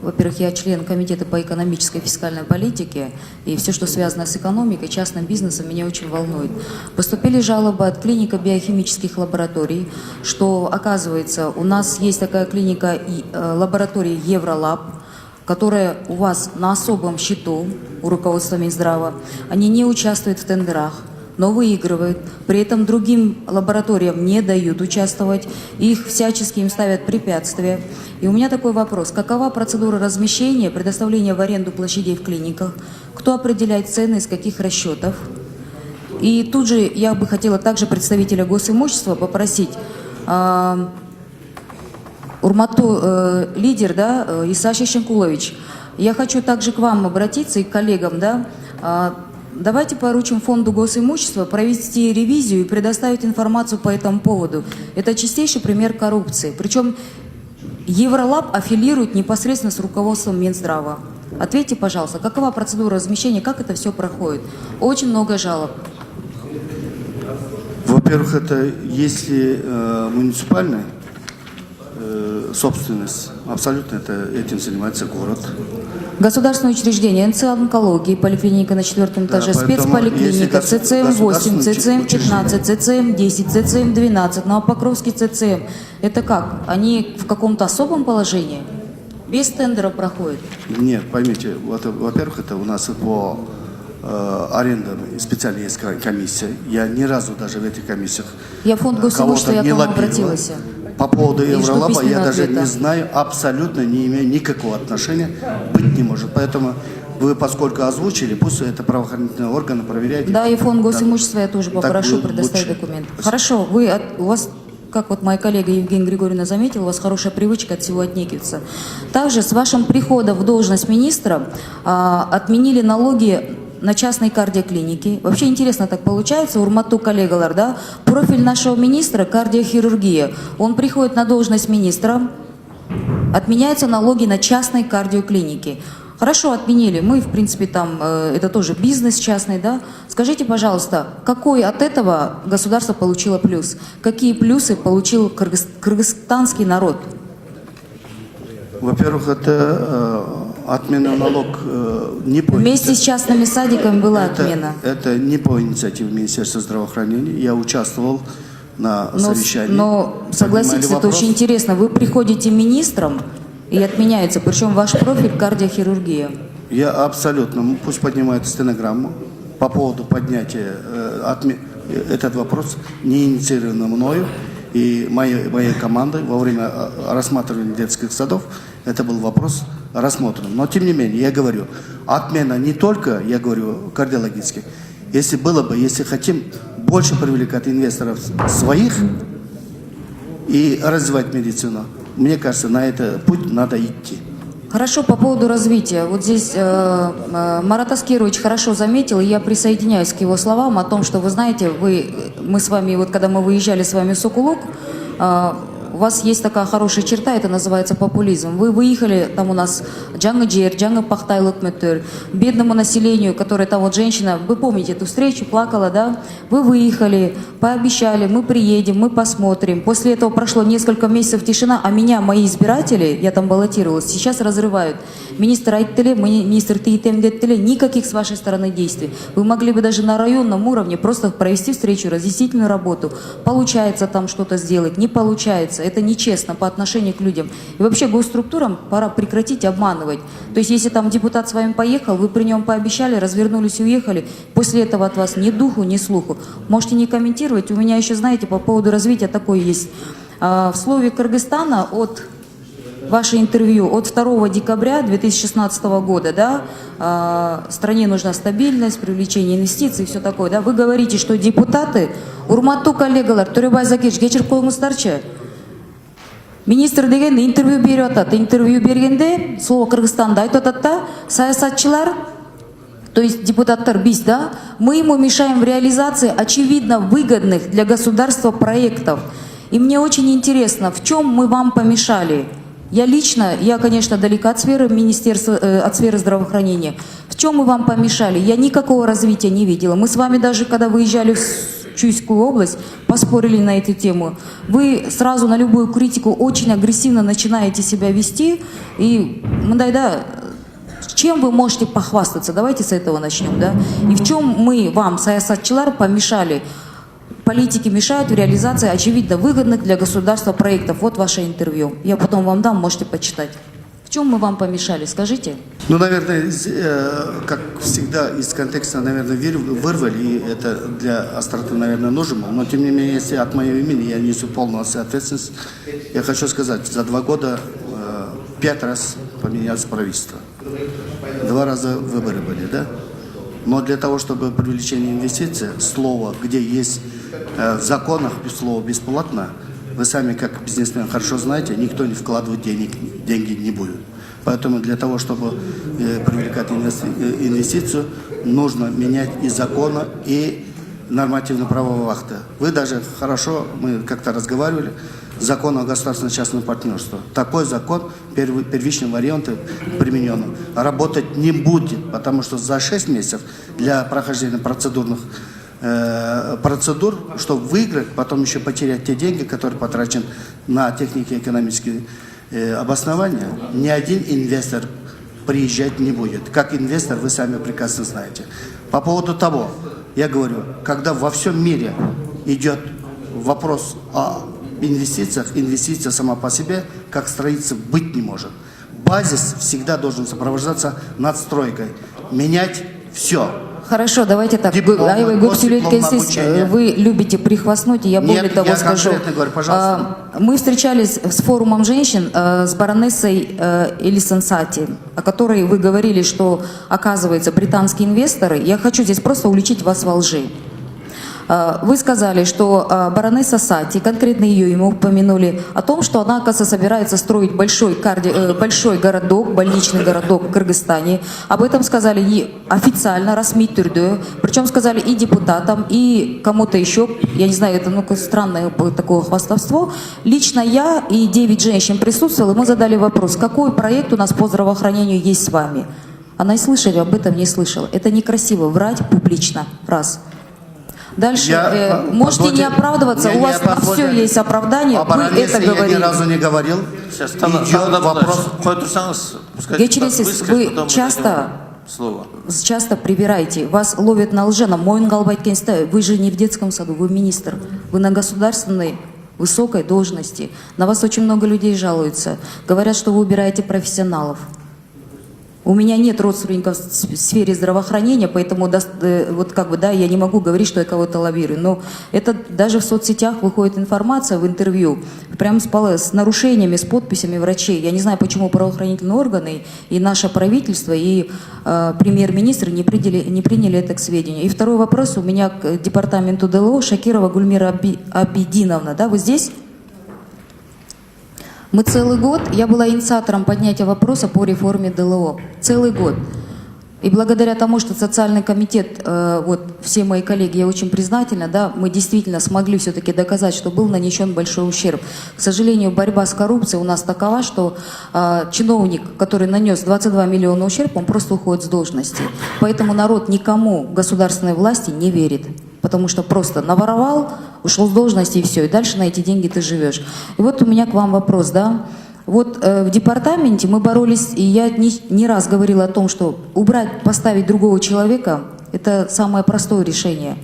во-первых, я член комитета по экономической и фискальной политике, и все, что связано с экономикой, частным бизнесом, меня очень волнует. Поступили жалобы от клинико-биохимических лабораторий, что, оказывается, у нас есть такая клиника и лаборатория Евролаб, которая у вас на особом счету у руководства Минздрава. Они не участвуют в тендерах, но выигрывают. При этом другим лабораториям не дают участвовать, их всячески им ставят препятствия. И у меня такой вопрос. Какова процедура размещения, предоставления в аренду площадей в клиниках? Кто определяет цены, из каких расчетов? И тут же я бы хотела также представителя госимущества попросить, Урмату, лидер, да, Исаша Щенкулович, я хочу также к вам обратиться и к коллегам, да, давайте поручим фонду госимущества провести ревизию и предоставить информацию по этому поводу. Это чистейший пример коррупции. Причем Евролаб аффилирует непосредственно с руководством Минздрава. Ответьте, пожалуйста, какова процедура размещения, как это все проходит? Очень много жалоб. Во-первых, это если муниципальная собственность, абсолютно этим занимается город. Государственное учреждение, НЦ онкологии, поликлиника на 4-м этаже, да, спецполиклиника, ЦЦМ-8, ЦЦМ-15, ЦЦМ-10, ЦЦМ-12, Новопокровский ЦЦМ. Это как? Они в каком-то особом положении? Без тендера проходят? Нет, поймите, во-первых, это у нас по арендам специально есть комиссия. Я ни разу даже в этих комиссиях я в фонд госимущества, я к вам обратилась. По поводу Евролаба я даже не знаю, абсолютно не имею никакого отношения, быть не может. Поэтому вы, поскольку озвучили, пусть это правоохранительные органы проверяют. Да, и фонд госимущества я тоже попрошу предоставить документы. Хорошо, у вас, как вот моя коллега Евгения Григорьевна заметила, у вас хорошая привычка от всего отнекиваться. Также с вашим приходом в должность министра отменили налоги на частной кардиоклинике. Вообще интересно так получается, Урмату коллегалар, да, профиль нашего министра кардиохирургия. Он приходит на должность министра, отменяются налоги на частной кардиоклинике. Хорошо, отменили. Мы, в принципе, там, это тоже бизнес частный, да. Скажите, пожалуйста, какой от этого государство получило плюс? Какие плюсы получил кыргызстанский народ? Во-первых, это отмена налог не по вместе с частными садиками была отмена. Это не по инициативе Министерства здравоохранения. Я участвовал на совещании. Но согласитесь, это очень интересно. Вы приходите министром и отменяется, причем ваш профиль кардиохирургия. Я абсолютно, пусть поднимают стенограмму по поводу поднятия этот вопрос не инициирован мною и моей командой во время рассматривания детских садов. Это был вопрос рассмотрен. Но тем не менее, я говорю, отмена не только, я говорю, кардиологически. Если было бы, если хотим больше привлекать инвесторов своих и развивать медицину, мне кажется, на этот путь надо идти. Хорошо, по поводу развития. Вот здесь Марат Аскерович хорошо заметил, и я присоединяюсь к его словам о том, что, вы знаете, мы с вами, вот когда мы выезжали с вами в Сокулук, у вас есть такая хорошая черта, это называется популизм. Вы выехали, там у нас Джанга Джер, Джанга Пахтайлык Метер, бедному населению, которое там вот женщина, вы помните эту встречу, плакала, да? Вы выехали, пообещали, мы приедем, мы посмотрим. После этого прошло несколько месяцев тишина, а меня, мои избиратели, я там баллотировалась, сейчас разрывают. Министр Айттеле, министр Тиитемдеттеле, никаких с вашей стороны действий. Вы могли бы даже на районном уровне просто провести встречу, разъяснительную работу. Получается там что-то сделать, не получается. Это нечестно по отношению к людям. И вообще госструктурам пора прекратить обманывать. То есть если там депутат с вами поехал, вы при нем пообещали, развернулись и уехали, после этого от вас ни духу, ни слуху. Можете не комментировать. У меня еще, знаете, по поводу развития такое есть. В слове Кыргызстана от ваше интервью от 2 декабря 2016 года, да, стране нужна стабильность, привлечение инвестиций и все такое, да, вы говорите, что депутаты, Урматту коллегалар, Төребай Закирович, кечирип коюңуздарчы. Министр деген интервью беріп атат. Интервью бергенде, слово Кыргызстанда айтып атат да, саясатчылар, то есть депутаттар biz, да, мы ему мешаем в реализации очевидно выгодных для государства проектов. И мне очень интересно, в чем мы вам помешали? Я, конечно, далека от сферы министерства, от сферы здравоохранения. В чем мы вам помешали? Я никакого развития не видела. Мы с вами даже, когда выезжали в Чуйскую область, поспорили на эту тему. Вы сразу на любую критику очень агрессивно начинаете себя вести. И, Мандайда, чем вы можете похвастаться? Давайте с этого начнем, да? И в чем мы вам, саясатчылар, помешали? Политики мешают в реализации, очевидно, выгодных для государства проектов. Вот ваше интервью. Я потом вам дам, можете почитать. В чем мы вам помешали? Скажите. Ну, наверное, как всегда, из контекста, наверное, вырвали, и это для остроты, наверное, нужно. Но, тем не менее, если от моего имени я несу полную ответственность, я хочу сказать, за 2 года 5 раз поменялось правительство. 2 раза выборы были, да? Но для того, чтобы привлечение инвестиций, слово, где есть в законах слово «бесплатно», вы сами, как бизнесмен, хорошо знаете, никто не вкладывать деньги не будет. Поэтому для того, чтобы привлекать инвестицию, нужно менять и законы, и нормативно-правового акта. Вы даже хорошо, мы как-то разговаривали, закон о государственно-частном партнерстве. Такой закон, первичном варианте примененном, работать не будет, потому что за 6 месяцев для прохождения процедур, чтобы выиграть, потом еще потерять те деньги, которые потрачены на технико-экономические обоснования, ни один инвестор приезжать не будет. Как инвестор, вы сами прекрасно знаете. По поводу того, я говорю, когда во всем мире идет вопрос о инвестициях, инвестиция сама по себе, как строительство, быть не может. Базис всегда должен сопровождаться надстройкой. Менять все. Хорошо, давайте так. Дипломы, Вы любите прихвастнуть, и я более Нет, того я скажу. конкретно говорю, пожалуйста. Мы встречались с форумом женщин с баронессой Элисон Сати, о которой вы говорили, что, оказывается, британские инвесторы. Я хочу здесь просто уличить вас во лжи. Вы сказали, что баронесса Сати, конкретно ее ему упомянули, о том, что она, оказывается, собирается строить большой городок, больничный городок в Кыргызстане. Об этом сказали и официально, Расмит Тюрдö, причем сказали и депутатам, и кому-то еще, я не знаю, это странное такое хвастовство. Лично я и 9 женщин присутствовали, мы задали вопрос, какой проект у нас по здравоохранению есть с вами. Она и слышали, об этом не слышала. Это некрасиво врать публично, раз. Дальше, можете не оправдываться, у вас на все есть оправдание, вы это говорили. Я ни разу не говорил. Сейчас, идет вопрос. Вы часто прибираете, вас ловят на лже, на вы же не в детском саду, вы министр, вы на государственной высокой должности, на вас очень много людей жалуются, говорят, что вы убираете профессионалов. У меня нет родственников в сфере здравоохранения, поэтому я не могу говорить, что я кого-то лоббирую. Но это даже в соцсетях выходит информация в интервью, прям с нарушениями, с подписями врачей. Я не знаю, почему правоохранительные органы и наше правительство, и премьер-министр не приняли это к сведению. И второй вопрос у меня к департаменту ДЛО. Шакирова Гульмира Абидиновна, да, вы здесь? Мы целый год, я была инициатором поднятия вопроса по реформе ДЛО. Целый год. И благодаря тому, что социальный комитет, все мои коллеги, я очень признательна, да, мы действительно смогли все-таки доказать, что был нанесен большой ущерб. К сожалению, борьба с коррупцией у нас такова, что чиновник, который нанес 22 миллиона ущерб, он просто уходит с должности. Поэтому народ никому государственной власти не верит. Потому что просто наворовал, ушел с должности и все, и дальше на эти деньги ты живешь. И вот у меня к вам вопрос, да. Вот в департаменте мы боролись, и я не раз говорила о том, что убрать, поставить другого человека – это самое простое решение,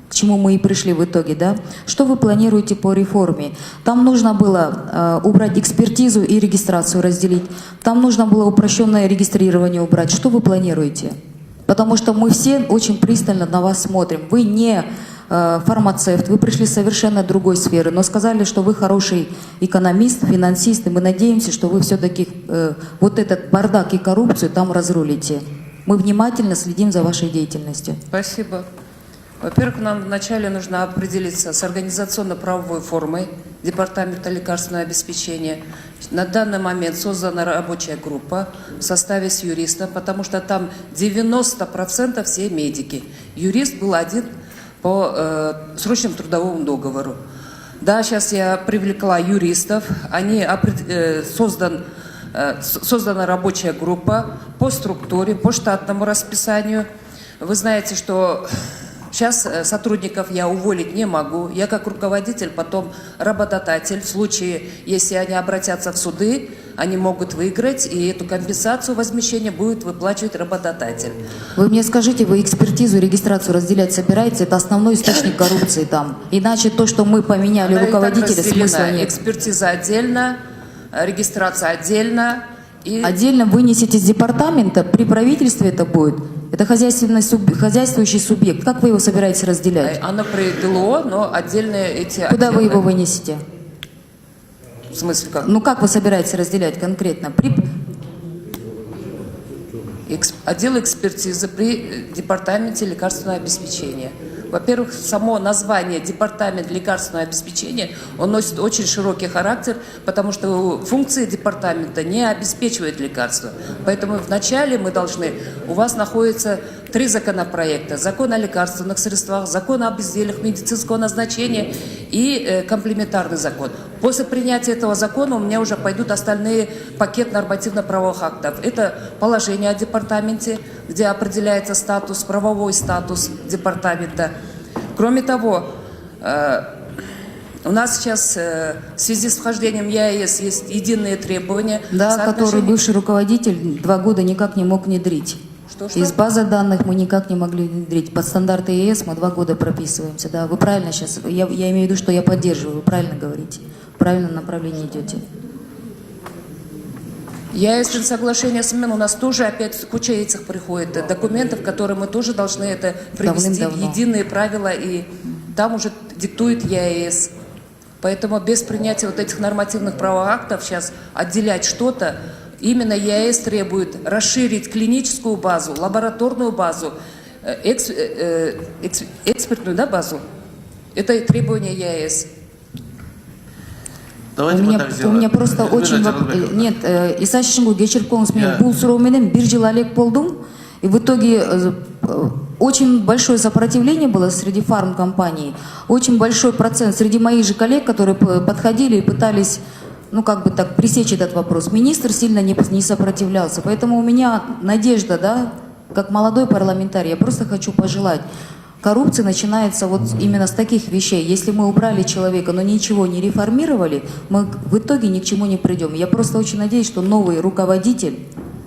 к чему мы и пришли в итоге, да. Что вы планируете по реформе? Там нужно было убрать экспертизу и регистрацию разделить, там нужно было упрощенное регистрирование убрать. Что вы планируете? Потому что мы все очень пристально на вас смотрим. Вы не фармацевт, вы пришли с совершенно другой сферы, но сказали, что вы хороший экономист, финансист, и мы надеемся, что вы все-таки вот этот бардак и коррупцию там разрулите. Мы внимательно следим за вашей деятельностью. Спасибо. Во-первых, нам вначале нужно определиться с организационно-правовой формой Департамента лекарственного обеспечения. На данный момент создана рабочая группа в составе с юристом, потому что там 90% все медики. Юрист был один по срочному трудовому договору. Да, сейчас я привлекла юристов, создана рабочая группа по структуре, по штатному расписанию. Вы знаете, что Сейчас сотрудников я уволить не могу. Я как руководитель, потом работодатель. В случае, если они обратятся в суды, они могут выиграть, и эту компенсацию возмещения будет выплачивать работодатель. Вы мне скажите, вы экспертизу, регистрацию разделять собираетесь? Это основной источник коррупции там. Иначе то, что мы поменяли Она и так руководителя, разделена. смысла нет. Экспертиза отдельно, регистрация отдельно. И Отдельно вынесете с департамента, при правительстве это будет. Это хозяйствующий субъект. Как вы его собираетесь разделять? оно при ДЛО, но отдельные эти Куда вы отделы. его вынесете? В смысле как? Ну как вы собираетесь разделять конкретно? Отдел экспертизы при департаменте лекарственного обеспечения. Во-первых, само название департамент лекарственного обеспечения, он носит очень широкий характер, потому что функции департамента не обеспечивают лекарства. Поэтому вначале мы должны, у вас находится 3 законопроекта: закон о лекарственных средствах, закон об изделиях медицинского назначения и комплементарный закон. После принятия этого закона у меня уже пойдут остальные пакет нормативно-правовых актов. Это положение о департаменте, где определяется статус, правовой статус департамента. Кроме того, у нас сейчас в связи с вхождением ЕАЭС есть единые требования. Да, который бывший руководитель 2 года никак не мог внедрить. Что? Из базы данных мы никак не могли внедрить. Под стандарты ЕС мы 2 года прописываемся. Да, вы правильно сейчас, я имею в виду, что я поддерживаю, вы правильно говорите. В правильном направлении идете. ЕАЭС соглашение с МИН, у нас тоже опять куча этих приходит документов, которые мы тоже должны это привести в Давным-давно. единые правила, и там уже диктует ЕАЭС. Поэтому без принятия вот этих нормативных правовых актов сейчас отделять что-то, именно ЕАЭС требует расширить клиническую базу, лабораторную базу, экспертную, да, базу. Это требование ЕАЭС. Давайте мы так У сделаем. меня просто очень... Нет, Иса Шишингу Гечерконс мен бул суроуменен 1 жыл алек болдум. И в итоге очень большое сопротивление было среди фармкомпаний. Очень большой процент среди моих же коллег, которые подходили и пытались, ну как бы так, пресечь этот вопрос. Министр сильно не сопротивлялся. Поэтому у меня надежда, да, как молодой парламентарий, я просто хочу пожелать. Коррупция начинается вот именно с таких вещей. Если мы убрали человека, но ничего не реформировали, мы в итоге ни к чему не придем. Я просто очень надеюсь, что новый руководитель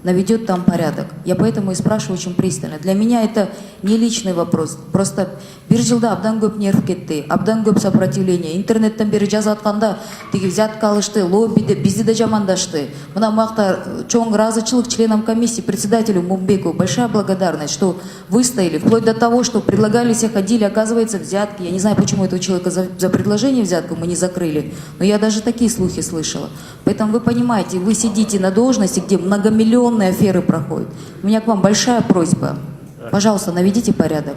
наведет там порядок. Я поэтому и спрашиваю очень пристально. Для меня это не личный вопрос. Просто bir жылда абдан көп нерв кетти, абдан көп сопротивление. Интернеттен бери жазатканда тиги взятка алышты, лоббиде бизди да жамандашты. Мына мақта чоң ыраазычылык членам комиссии, председателю Мумбекову большая благодарность, что выстояли, вплоть до того, что предлагали, все ходили, оказывается, взятки. Я не знаю, почему этого человека за предложение взятку мы не закрыли, но я даже такие слухи слышала. Поэтому вы понимаете, вы сидите на должности, где многомиллионные аферы проходят. У меня к вам большая просьба. Пожалуйста, наведите порядок.